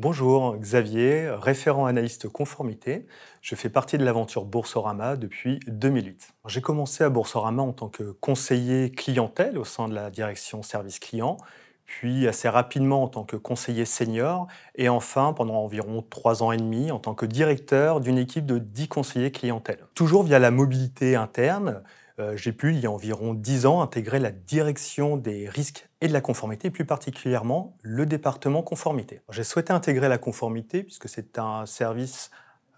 Bonjour, Xavier, référent analyste conformité. Je fais partie de l'aventure Boursorama depuis 2008. J'ai commencé à Boursorama en tant que conseiller clientèle au sein de la direction service client, puis assez rapidement en tant que conseiller senior, et enfin pendant environ 3 ans et demi en tant que directeur d'une équipe de 10 conseillers clientèle. Toujours via la mobilité interne, j'ai pu, il y a environ 10 ans, intégrer la direction des risques et de la conformité, plus particulièrement le département conformité. J'ai souhaité intégrer la conformité puisque c'est un service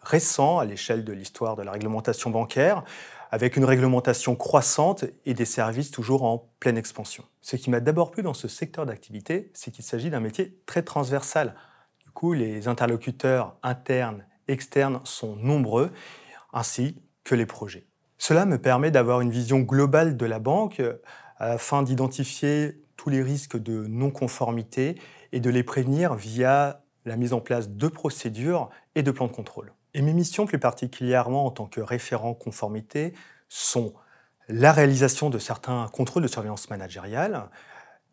récent à l'échelle de l'histoire de la réglementation bancaire, avec une réglementation croissante et des services toujours en pleine expansion. Ce qui m'a d'abord plu dans ce secteur d'activité, c'est qu'il s'agit d'un métier très transversal. Du coup, les interlocuteurs internes, externes sont nombreux, ainsi que les projets. Cela me permet d'avoir une vision globale de la banque afin d'identifier tous les risques de non-conformité et de les prévenir via la mise en place de procédures et de plans de contrôle. Et mes missions, plus particulièrement en tant que référent conformité, sont la réalisation de certains contrôles de surveillance managériale,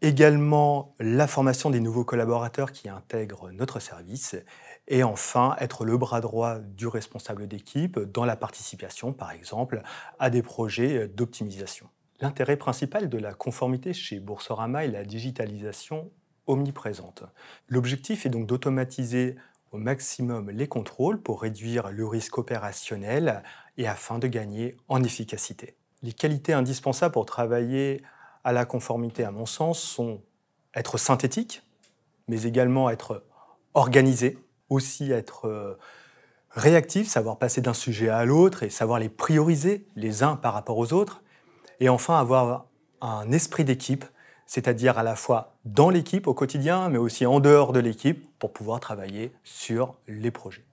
également la formation des nouveaux collaborateurs qui intègrent notre service et enfin être le bras droit du responsable d'équipe dans la participation, par exemple, à des projets d'optimisation. L'intérêt principal de la conformité chez Boursorama est la digitalisation omniprésente. L'objectif est donc d'automatiser au maximum les contrôles pour réduire le risque opérationnel et afin de gagner en efficacité. Les qualités indispensables pour travailler à la conformité, à mon sens, sont être synthétique, mais également être organisé, aussi être réactif, savoir passer d'un sujet à l'autre et savoir les prioriser les uns par rapport aux autres, et enfin avoir un esprit d'équipe, c'est-à-dire à la fois dans l'équipe au quotidien, mais aussi en dehors de l'équipe pour pouvoir travailler sur les projets.